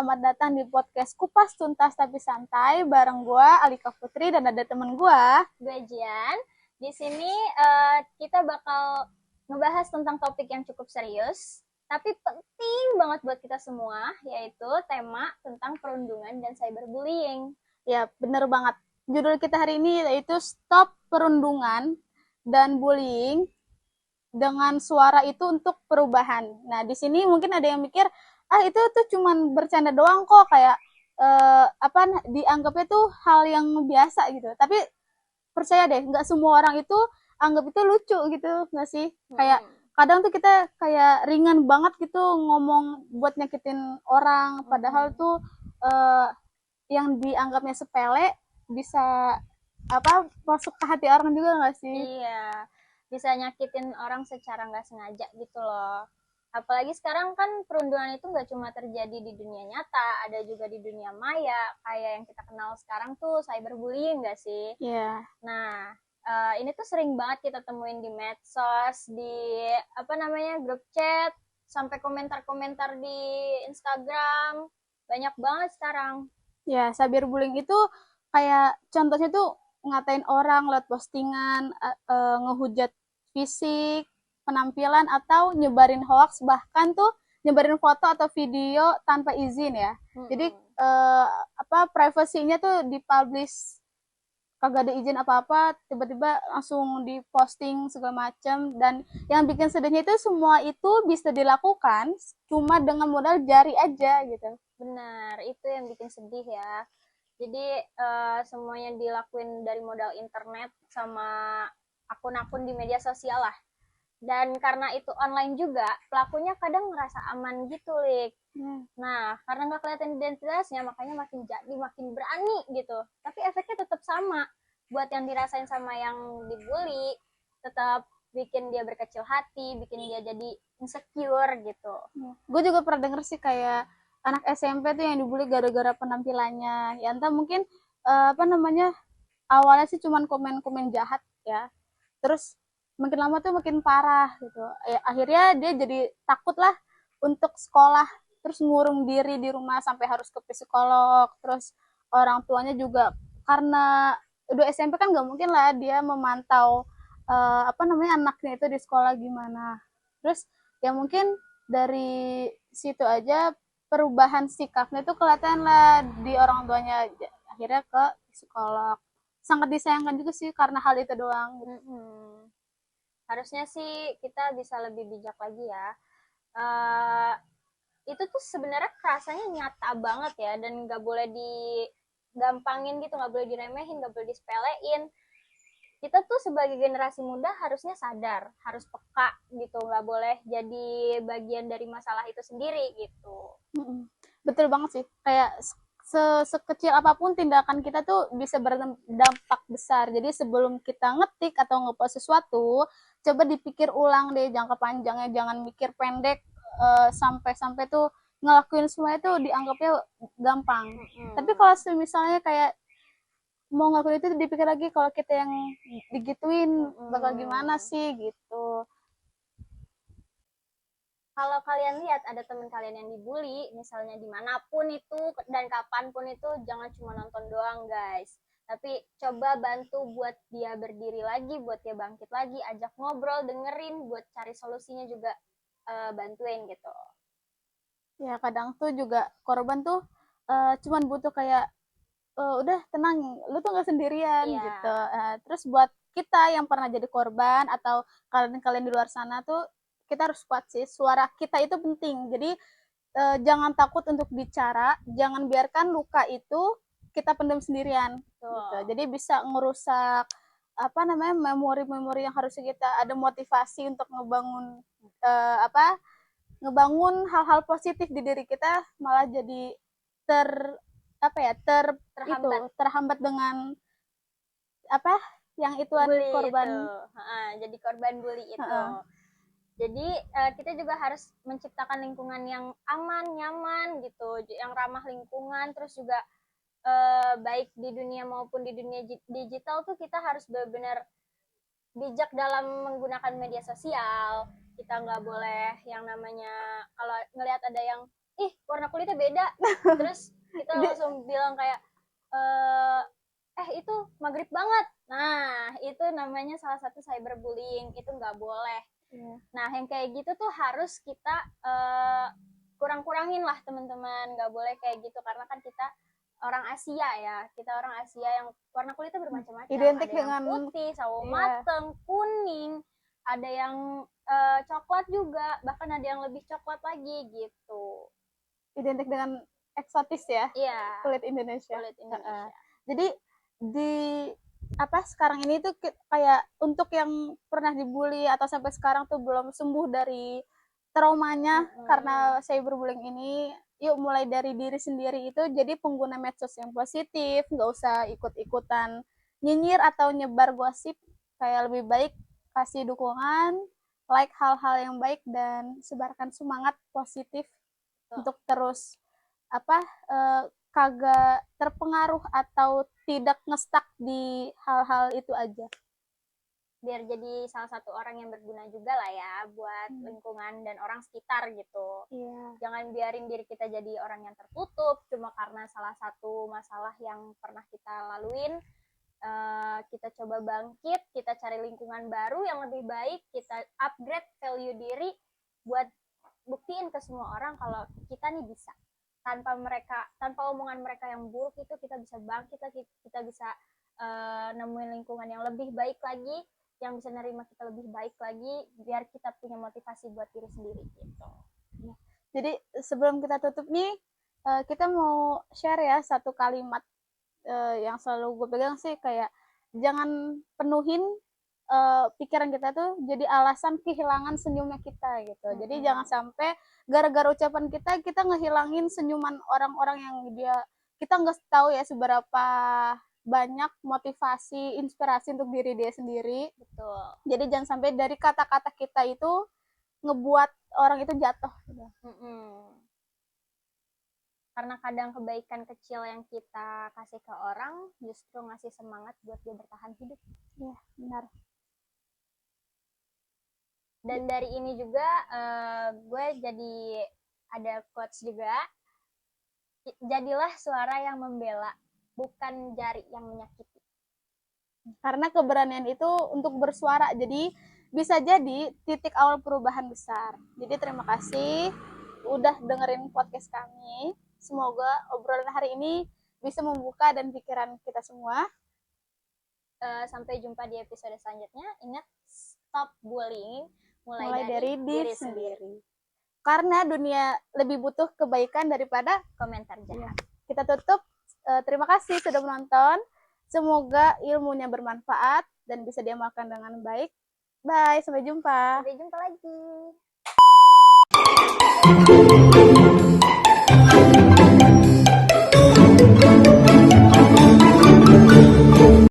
selamat datang di podcast Kupas Tuntas Tapi Santai bareng gue Alika Putri dan ada temen gue Jian. Di sini kita bakal ngebahas tentang topik yang cukup serius, tapi penting banget buat kita semua, yaitu tema tentang perundungan dan cyberbullying. Ya bener banget, judul kita hari ini yaitu Stop Perundungan dan Bullying dengan suara itu untuk perubahan. Nah di sini mungkin ada yang mikir, itu tuh cuman bercanda doang kok, kayak dianggapnya tuh hal yang biasa gitu. Tapi percaya deh, nggak semua orang itu anggap itu lucu gitu, nggak sih? Kayak kadang tuh kita kayak ringan banget gitu ngomong buat nyakitin orang, padahal tuh yang dianggapnya sepele bisa masuk ke hati orang juga nggak sih? Iya, bisa nyakitin orang secara nggak sengaja gitu loh. Apalagi sekarang kan perundungan itu nggak cuma terjadi di dunia nyata, ada juga di dunia maya, kayak yang kita kenal sekarang tuh cyberbullying nggak sih? Iya. Nah, ini tuh sering banget kita temuin di medsos, di grup chat, sampai komentar-komentar di Instagram, banyak banget sekarang. Ya, cyberbullying itu kayak contohnya tuh ngatain orang lewat postingan, ngehujat fisik, penampilan, atau nyebarin hoax, bahkan tuh nyebarin foto atau video tanpa izin ya. Jadi privasinya tuh dipublish, kagak ada izin apa-apa, tiba-tiba langsung diposting segala macam. Dan yang bikin sedihnya itu semua itu bisa dilakukan cuma dengan modal jari aja gitu. Benar, itu yang bikin sedih ya. Jadi semuanya dilakuin dari modal internet sama akun-akun di media sosial lah. Dan karena itu online juga, pelakunya kadang ngerasa aman gitu, Lik. Nah, karena nggak kelihatan identitasnya, makanya makin jadi makin berani gitu. Tapi efeknya tetap sama. Buat yang dirasain sama yang dibully, tetap bikin dia berkecil hati, bikin dia jadi insecure gitu. Gue juga pernah denger sih kayak anak SMP tuh yang dibully gara-gara penampilannya. Ya entah mungkin awalnya sih cuman komen-komen jahat ya. Terus makin lama tuh makin parah gitu. Akhirnya dia jadi takut lah untuk sekolah, terus ngurung diri di rumah sampai harus ke psikolog. Terus orang tuanya juga, karena udah SMP kan nggak mungkin lah dia memantau anaknya itu di sekolah gimana. Terus ya mungkin dari situ aja perubahan sikapnya tuh kelihatan lah di orang tuanya, akhirnya ke psikolog. Sangat disayangkan juga sih karena hal itu doang. Harusnya sih kita bisa lebih bijak lagi ya. Uh, itu tuh sebenarnya rasanya nyata banget ya, dan nggak boleh digampangin gitu, nggak boleh diremehin, nggak boleh disepelein. Kita tuh sebagai generasi muda harusnya sadar, harus peka gitu, nggak boleh jadi bagian dari masalah itu sendiri gitu. Betul banget sih, kayak sekecil apapun tindakan kita tuh bisa berdampak besar. Jadi sebelum kita ngetik atau ngepost sesuatu, coba dipikir ulang deh jangka panjangnya, jangan mikir pendek sampai tuh ngelakuin semua itu dianggapnya gampang. Tapi kalau misalnya kayak mau ngelakuin itu dipikir lagi, kalau kita yang digituin bakal gimana sih gitu. Kalau kalian lihat ada teman kalian yang dibully, misalnya dimanapun itu dan kapanpun itu, jangan cuma nonton doang guys, tapi coba bantu buat dia berdiri lagi, buat dia bangkit lagi, ajak ngobrol, dengerin, buat cari solusinya juga, bantuin gitu. Ya kadang tuh juga korban tuh cuman butuh kayak udah tenang, lu tuh nggak sendirian gitu. Terus buat kita yang pernah jadi korban atau kalian di luar sana tuh, kita harus kuat sih, suara kita itu penting. Jadi jangan takut untuk bicara, jangan biarkan luka itu kita pendam sendirian gitu. Jadi bisa ngerusak memori-memori yang harusnya kita ada motivasi untuk ngebangun hal-hal positif di diri kita, malah jadi terhambat dengan yang korban itu. Jadi korban bully itu. Jadi kita juga harus menciptakan lingkungan yang aman, nyaman gitu, yang ramah lingkungan. Terus juga baik di dunia maupun di dunia digital tuh kita harus benar-benar bijak dalam menggunakan media sosial. Kita nggak boleh yang namanya kalau ngelihat ada yang ih warna kulitnya beda, terus kita langsung bilang kayak itu maghrib banget. Nah itu namanya salah satu cyberbullying, itu nggak boleh. Nah yang kayak gitu tuh harus kita kurang-kurangin lah teman-teman, nggak boleh kayak gitu karena kan kita orang Asia ya, kita orang Asia yang warna kulitnya bermacam-macam, Identik ada dengan yang putih, sawo iya. mateng, kuning, ada yang coklat juga, bahkan ada yang lebih coklat lagi gitu. Identik dengan eksotis ya, Iya, kulit Indonesia. kulit Indonesia. Jadi di apa sekarang ini tuh kayak untuk yang pernah dibully atau sampai sekarang tuh belum sembuh dari traumanya karena cyberbullying ini, yuk mulai dari diri sendiri itu jadi pengguna medsos yang positif, nggak usah ikut-ikutan nyinyir atau nyebar gosip, kayak lebih baik kasih dukungan, like hal-hal yang baik dan sebarkan semangat positif untuk terus apa kagak terpengaruh atau tidak ngestak di hal-hal itu aja, biar jadi salah satu orang yang berguna juga lah ya buat lingkungan dan orang sekitar gitu. Jangan biarin diri kita jadi orang yang tertutup cuma karena salah satu masalah yang pernah kita laluin. Kita coba bangkit, kita cari lingkungan baru yang lebih baik, kita upgrade value diri buat buktiin ke semua orang kalau kita nih bisa. Tanpa omongan mereka yang buruk itu kita bisa bangkit lagi, kita bisa nemuin lingkungan yang lebih baik lagi, yang bisa nerima kita lebih baik lagi, biar kita punya motivasi buat diri sendiri gitu. Jadi sebelum kita tutup nih, kita mau share ya satu kalimat yang selalu gue pegang sih, kayak jangan penuhin pikiran kita tuh jadi alasan kehilangan senyumnya kita gitu. Jadi jangan sampai gara-gara ucapan kita ngehilangin senyuman orang-orang yang kita nggak tahu ya seberapa banyak motivasi, inspirasi untuk diri dia sendiri. Betul. Jadi jangan sampai dari kata-kata kita itu ngebuat orang itu jatuh gitu. Karena kadang kebaikan kecil yang kita kasih ke orang justru ngasih semangat buat dia bertahan hidup. Iya, benar. Dan dari ini juga gue jadi ada quotes juga, jadilah suara yang membela, bukan jari yang menyakiti. Karena keberanian itu untuk bersuara, jadi bisa jadi titik awal perubahan besar. Jadi terima kasih udah dengerin podcast kami. Semoga obrolan hari ini bisa membuka dan pikiran kita semua. Sampai jumpa di episode selanjutnya. Ingat, stop bullying mulai dari diri sendiri. Karena dunia lebih butuh kebaikan daripada komentar jahat. Kita tutup. Terima kasih sudah menonton. Semoga ilmunya bermanfaat dan bisa diamalkan dengan baik. Bye, sampai jumpa. Sampai jumpa lagi.